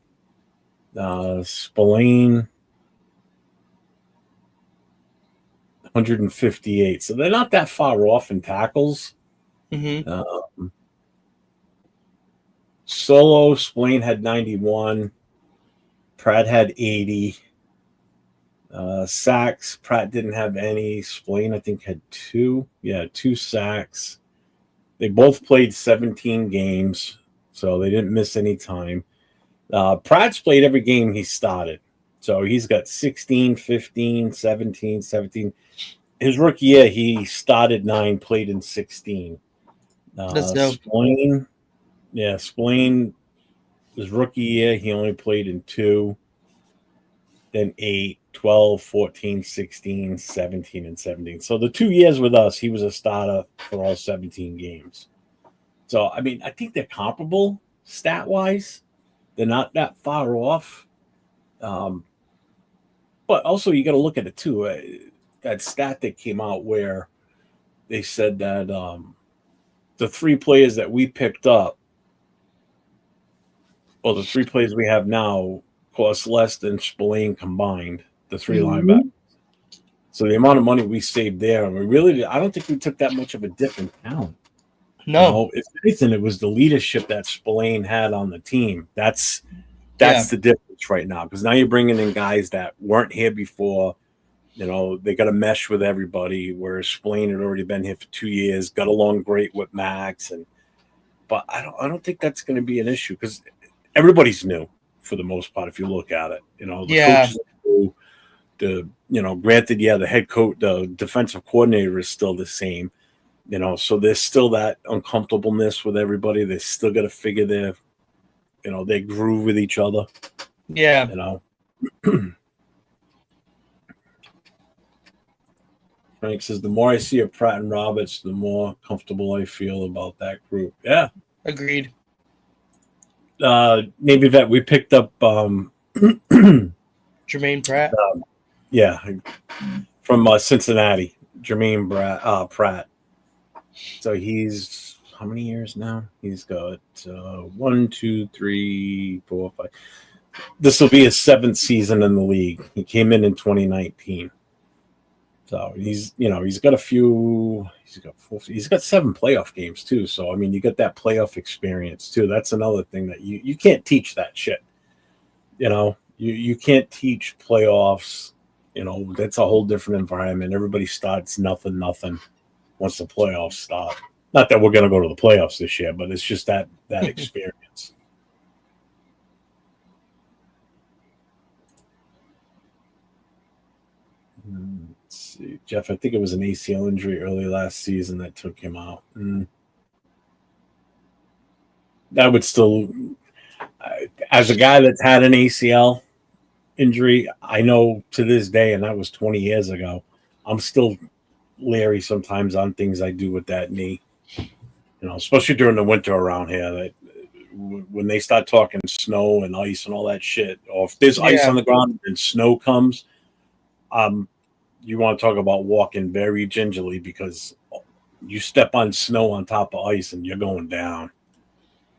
Spillane 158. So they're not that far off in tackles. Mm-hmm. Solo Spillane had 91. Pratt had 80. Sacks, Pratt didn't have any. Spillane, I think, had 2. Yeah, 2 sacks. They both played 17 games, so they didn't miss any time. Pratt's played every game he started. So he's got 16, 15, 17, 17. his rookie year, he started 9, played in 16. That's dope. Splain, Splain, his rookie year, he only played in 2, then 8, 12, 14, 16, 17, and 17. So the 2 years with us, he was a starter for all 17 games. So, I mean, I think they're comparable stat-wise. They're not that far off. But also, you got to look at it, too. That stat that came out where they said that the 3 players that we picked up, well, the 3 players we have now cost less than Spillane combined, the 3 linebackers. So the amount of money we saved there, and I don't think we took that much of a dip in talent. No. You know, if anything, it was the leadership that Spillane had on the team. That's the difference right now, because now you're bringing in guys that weren't here before. You know, they got to mesh with everybody, whereas Spillane had already been here for 2 years, got along great with Max, but I don't think that's going to be an issue because everybody's new for the most part. If you look at it, you know, the coaches are new. Granted, the head coach, the defensive coordinator is still the same. You know, so there's still that uncomfortableness with everybody. They still got to figure their groove with each other. Yeah. You know. Frank says, the more I see of Pratt and Roberts, the more comfortable I feel about that group. Yeah. Agreed. Navy vet, we picked up Jermaine Pratt. From Cincinnati, Jermaine Pratt. So he's how many years now? He's got 1, 2, 3, 4, 5. This will be his 7th season in the league. He came in 2019. So he's got a few. He's got 7 playoff games too. So I mean, you got that playoff experience too. That's another thing that you can't teach that shit. You know, you can't teach playoffs. You know, that's a whole different environment. Everybody starts nothing once the playoffs start. Not that we're going to go to the playoffs this year, but it's just that experience. Let's see, Jeff. I think it was an ACL injury early last season that took him out. That would still, as a guy that's had an ACL injury, I know to this day, and that was 20 years ago, I'm still leery sometimes on things I do with that knee. You know, especially during the winter around here. That when they start talking snow and ice and all that shit, or if there's ice on the ground and snow comes, you want to talk about walking very gingerly, because you step on snow on top of ice and you're going down.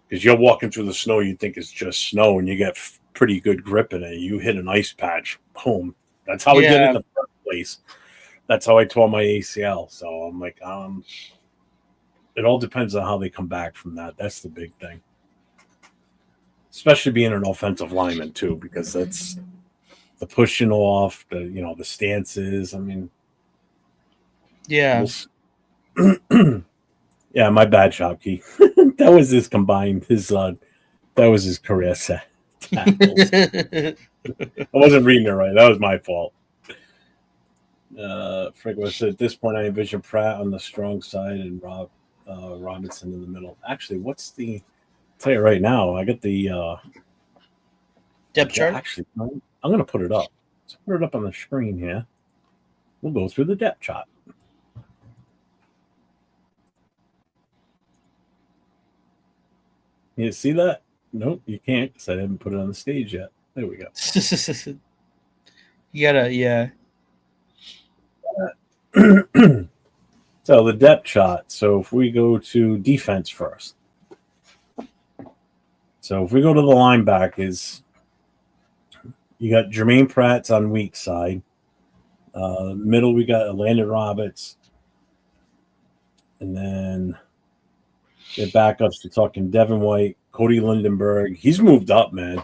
Because you're walking through the snow, you think it's just snow, and you get pretty good grip in it. You hit an ice patch, boom. That's how I did it in the first place. That's how I tore my ACL. So I'm like, it all depends on how they come back from that. That's the big thing. Especially being an offensive lineman too, because that's the pushing off, the stances. I mean, yeah. Yeah, my bad, Shopkey. That was his combined. That was his career set. I wasn't reading it right. That was my fault. Frank was at this point, I envision Pratt on the strong side and Robinson in the middle. Actually, I'll tell you right now, I got the depth chart. Actually, I'm going to put it up. Let's put it up on the screen here. We'll go through the depth chart. You see that? Nope, you can't, because I haven't put it on the stage yet. There we go. You gotta, yeah. So the depth chart. So if we go to defense first. So if we go to the linebackers, you got Jermaine Pratt's on weak side. Middle, we got Landon Roberts. And then the backups, we're talking Devin White, Cody Lindenberg. He's moved up, man.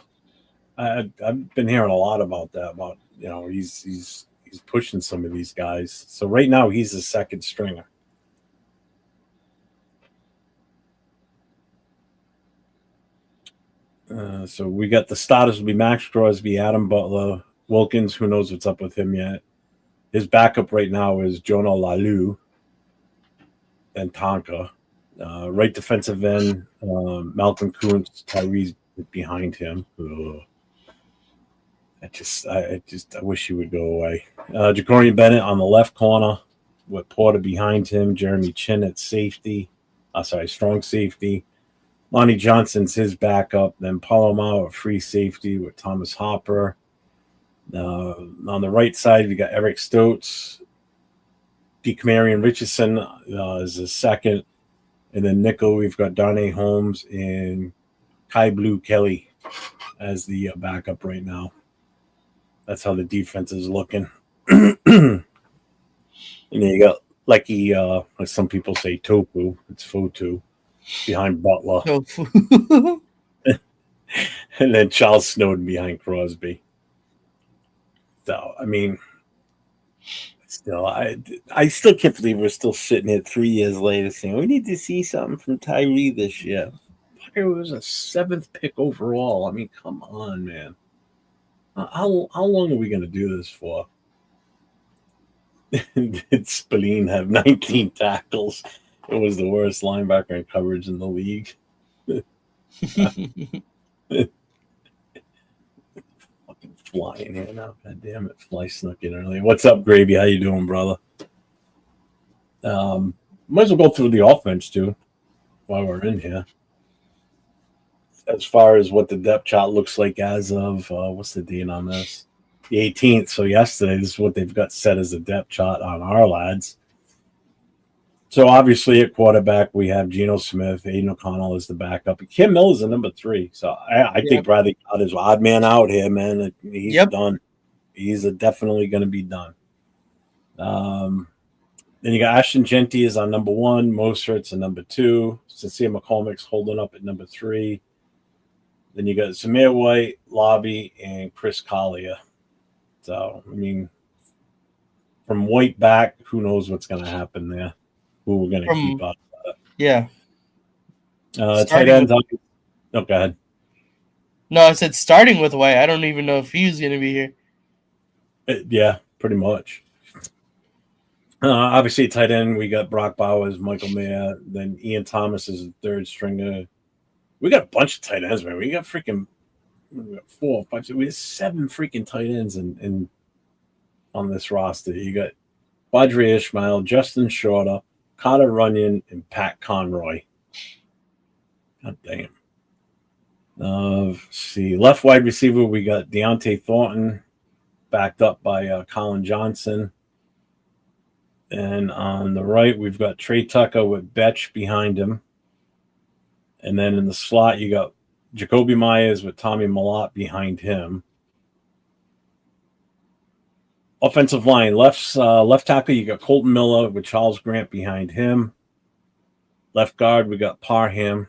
I've been hearing a lot about that. About he's pushing some of these guys. So right now he's the second stringer. So we got the starters will be Max Crosby, Adam Butler, Wilkins. Who knows what's up with him yet? His backup right now is Jonah Lalu and Tonka. Right defensive end, Malcolm Kuntz, Tyree's behind him. Ugh. I wish he would go away. Jacorian Bennett on the left corner with Porter behind him. Jeremy Chin at safety. Strong safety. Lonnie Johnson's his backup. Then Palomar at free safety with Thomas Hopper. On the right side, we got Eric Stokes. DeCamarion Richardson is his second. And then nickel, we've got Darnay Holmes and Kai Blue Kelly as the backup right now. That's how the defense is looking. And then you got Lecky, like some people say, Tofu. It's Fotu behind Butler. Tofu. And then Charles Snowden behind Crosby. So, I mean, still, I still can't believe we're still sitting here 3 years later saying we need to see something from Tyree this year. It was a 7th pick overall. I mean, come on, man. How long are we going to do this for? Did Spillane have 19 tackles? It was the worst linebacker in coverage in the league. Fucking fly in here now. God damn it. Fly snuck in early. What's up, Gravy? How you doing, brother? Might as well go through the offense, too, while we're in here. As far as what the depth chart looks like as of, what's the date on this? The 18th. So yesterday, this is what they've got set as a depth chart on our lads. So obviously at quarterback, we have Geno Smith, Aiden O'Connell is the backup. Kim Miller's the number 3. So I think Bradley Cott is odd man out here, man. He's done. He's definitely going to be done. Then you got Ashton Genty is on number 1. Mostert's on number 2. Sincere McCormick's holding up at number 3. Then you got Zamir White, Lobby, and Chris Collier. So, I mean, from White back, who knows what's going to happen there? Who we're going to keep up. Yeah. Tight ends. Go ahead. No, I said starting with White. I don't even know if he's going to be here. Yeah, pretty much. Obviously, tight end, we got Brock Bowers, Michael Mayer. Then Ian Thomas is the third stringer. We got a bunch of tight ends, man. We got 4 or 5. We have 7 freaking tight ends in on this roster. You got Badri Ishmael, Justin Shorter, Carter Runyon, and Pat Conroy. God damn. Let's see. Left wide receiver, we got Deontay Thornton, backed up by Colin Johnson. And on the right, we've got Trey Tucker with Betch behind him. And then in the slot, you got Jacoby Myers with Tommy Malott behind him. Offensive line, left tackle, you got Colton Miller with Charles Grant behind him. Left guard, we got Parham.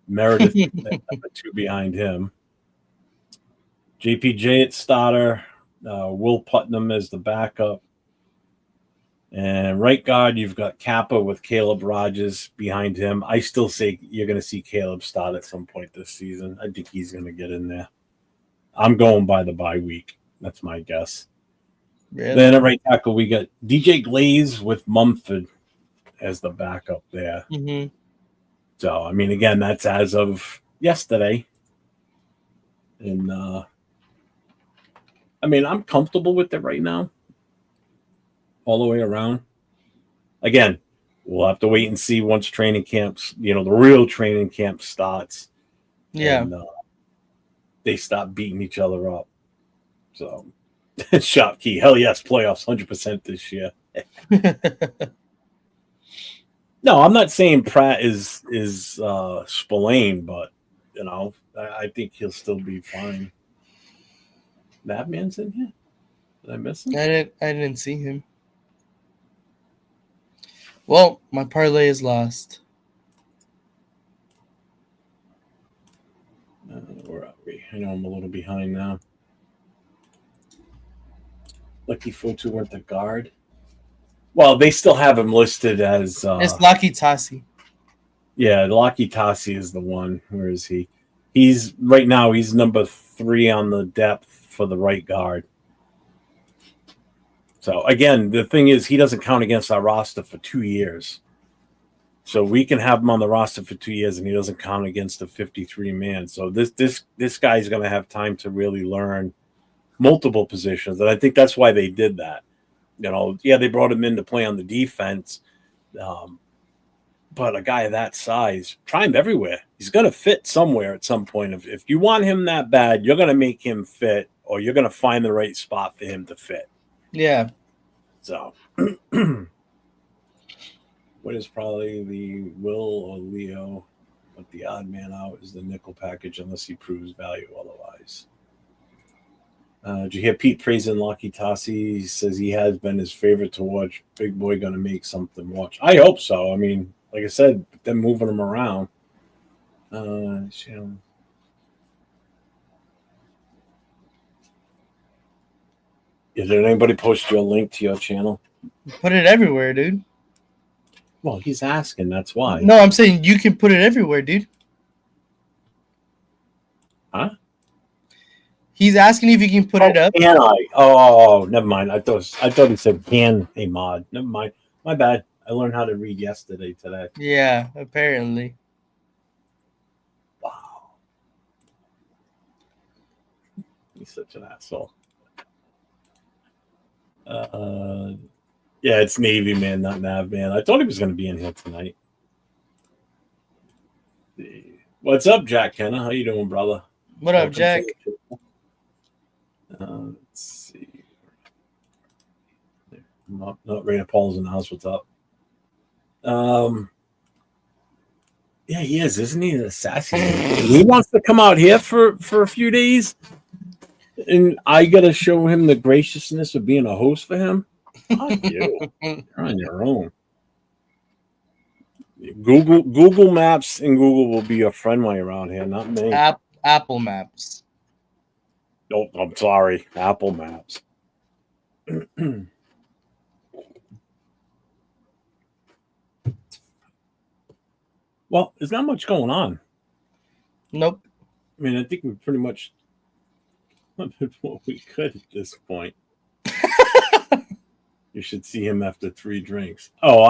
Meredith number 2 behind him. JPJ at starter. Will Putnam as the backup. And right guard, you've got Kappa with Caleb Rogers behind him. I still say you're going to see Caleb start at some point this season. I think he's going to get in there. I'm going by the bye week. That's my guess. Really? Then at right tackle, we got DJ Glaze with Mumford as the backup there. Mm-hmm. So, I mean, again, that's as of yesterday. And, I mean, I'm comfortable with it right now. All the way around. Again, we'll have to wait and see once training camps, the real training camp starts. Yeah. And, they stop beating each other up. So, shop key. Hell yes, playoffs 100% this year. No, I'm not saying Pratt is Spillane, but, I think he'll still be fine. Madman's in here? Did I miss him? I didn't see him. Well, my parlay is lost. Where are we? I know I'm a little behind now. Lucky Fotu went to guard. Well, they still have him listed as... it's Lucky Tassi. Yeah, Lucky Tassi is the one. Where is he? Right now, he's number 3 on the depth for the right guard. So again, the thing is, he doesn't count against our roster for 2 years. So we can have him on the roster for 2 years, and he doesn't count against the 53 man. So this guy's going to have time to really learn multiple positions, and I think that's why they did that. Yeah, they brought him in to play on the defense, but a guy of that size, try him everywhere. He's going to fit somewhere at some point. If you want him that bad, you're going to make him fit, or you're going to find the right spot for him to fit. Yeah. So. What is probably the Will or Leo, but the odd man out is the nickel package unless he proves value otherwise. Did you hear Pete praising Lucky Tassi? He says he has been his favorite to watch. Big boy going to make something watch. I hope so. I mean, like I said, them moving him around. Is there anybody post you a link to your channel? Put it everywhere, dude. Well, he's asking. That's why. No, I'm saying you can put it everywhere, dude. Huh? He's asking if you can put it up. Can I? Oh, never mind. I thought he said can a mod. Never mind. My bad. I learned how to read yesterday today. Yeah, apparently. Wow. He's such an asshole. Yeah, it's Navy man, not Nav man. I thought he was going to be in here tonight. What's up, Jack Kenna? How you doing, brother? What up, Jack? Let's see. Not Raider Paul's in the house. What's up? Yeah, he is, isn't he? A sassy. He wants to come out here for a few days, and I got to show him the graciousness of being a host for him. Fuck you. You're on your own. Google Maps and Google will be your friend while you're around here, not me. Apple Maps. Oh, I'm sorry. Apple Maps. Well, there's not much going on. Nope. I mean, I think we pretty much did what we could at this point. You should see him after 3 drinks. Oh,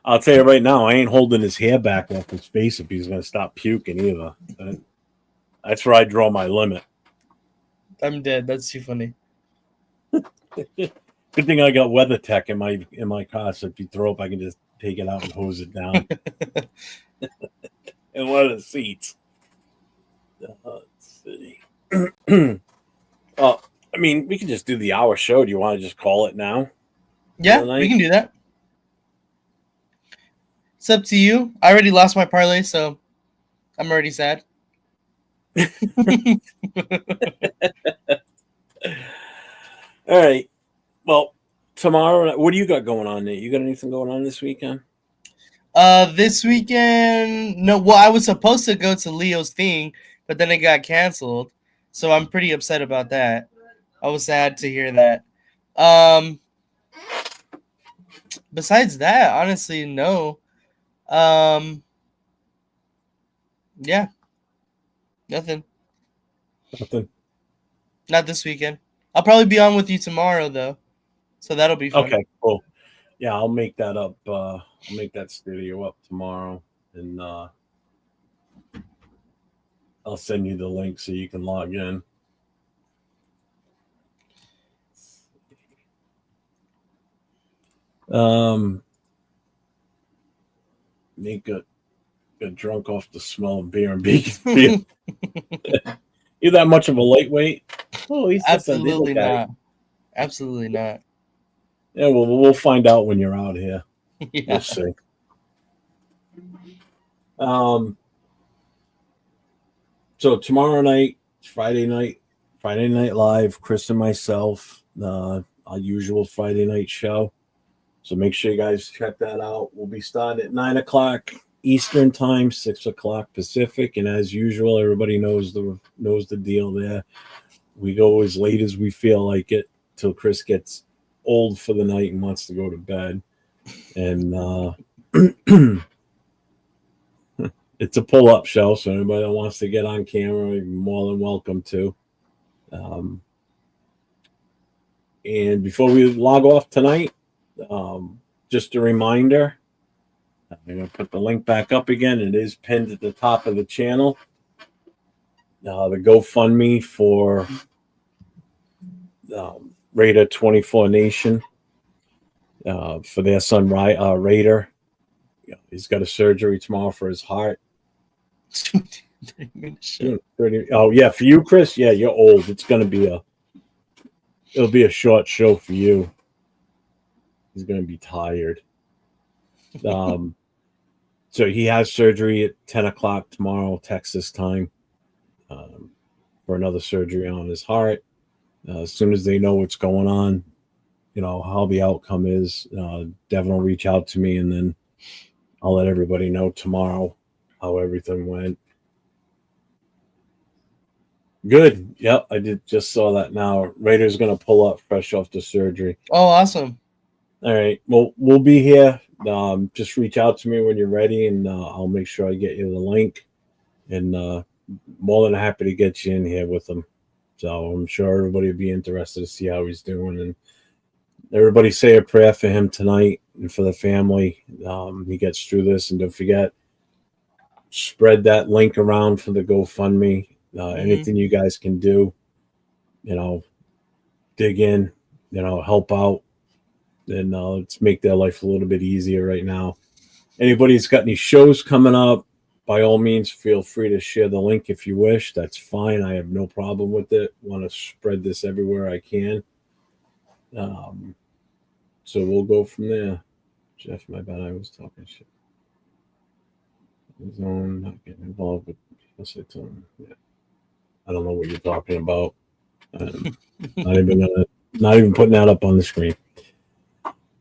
I'll tell you right now, I ain't holding his hair back off his face if he's going to stop puking either. That's where I draw my limit. I'm dead. That's too funny. Good thing I got WeatherTech in my car, so if you throw up, I can just take it out and hose it down. In one of the seats. Let's see. I mean, we can just do the hour show. Do you want to just call it now? Yeah, we can do that. It's up to you. I already lost my parlay, so I'm already sad. All right. Well, tomorrow, what do you got going on, Nate? You got anything going on this weekend? This weekend, no. Well, I was supposed to go to Leo's thing, but then it got canceled, so I'm pretty upset about that. I was sad to hear that. Besides that, honestly, no. Yeah. Nothing. Not this weekend. I'll probably be on with you tomorrow, though. So that'll be fun. Okay, cool. Yeah, I'll make that up. I'll make that studio up tomorrow, and I'll send you the link so you can log in. Nate got drunk off the smell of beer and bacon. You're that much of a lightweight? Oh, he's absolutely not. Absolutely not. Yeah, well, we'll find out when you're out here. Yeah. We'll see. So tomorrow night, Friday Night Live, Chris and myself, our usual Friday night show. So make sure you guys check that out. We'll be starting at 9 o'clock Eastern time, 6 o'clock Pacific, and as usual, everybody knows the deal there. We go as late as we feel like it till Chris gets old for the night and wants to go to bed. And it's a pull-up show, so anybody that wants to get on camera, you're more than welcome to. And before we log off tonight, just a reminder, I'm going to put the link back up again. It is pinned at the top of the channel. The GoFundMe for Raider24Nation for their son Raider. He's got a surgery tomorrow for his heart. 30, oh yeah, for you, Chris. Yeah, you're old. It'll be a short show for you. He's gonna be tired. So he has surgery at 10 o'clock tomorrow, Texas time, for another surgery on his heart. As soon as they know what's going on, how the outcome is, Devin will reach out to me, and then I'll let everybody know tomorrow how everything went. Good. Yep, I just saw that now. Raider's gonna pull up fresh off the surgery. Oh, awesome. All right. Well, we'll be here. Just reach out to me when you're ready, and I'll make sure I get you the link. And more than happy to get you in here with him. So I'm sure everybody will be interested to see how he's doing. And everybody say a prayer for him tonight and for the family. He gets through this, and don't forget, spread that link around for the GoFundMe. Anything you guys can do, dig in, help out, and let's make their life a little bit easier right now. Anybody's got any shows coming up, by all means, feel free to share the link if you wish. That's fine. I have no problem with it. Want to spread this everywhere I can. So we'll go from there. Jeff, my bad. I was talking shit. Zone, not getting involved with. Yeah. I don't know what you're talking about. Not even putting that up on the screen.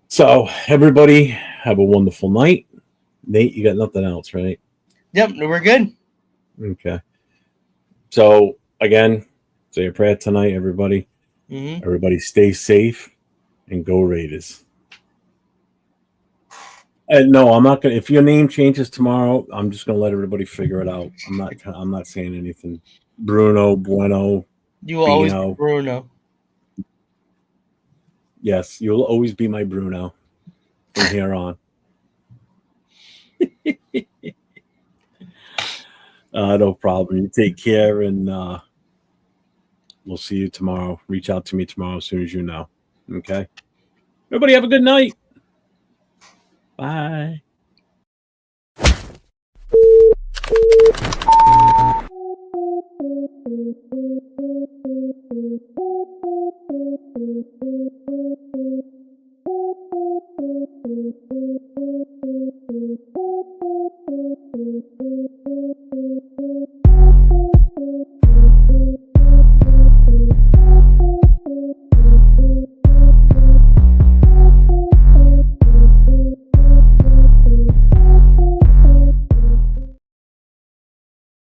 So everybody have a wonderful night. Nate, you got nothing else, right? Yep, we're good. Okay. So again, say a prayer tonight, everybody. Everybody stay safe and go Raiders. And no, I'm not gonna. If your name changes tomorrow, I'm just gonna let everybody figure it out. I'm not saying anything. Bruno, Bueno. You will always be Bruno. Yes, you'll always be my Bruno from here on. No problem. You take care, and we'll see you tomorrow. Reach out to me tomorrow as soon as you know. Okay? Everybody have a good night. Bye.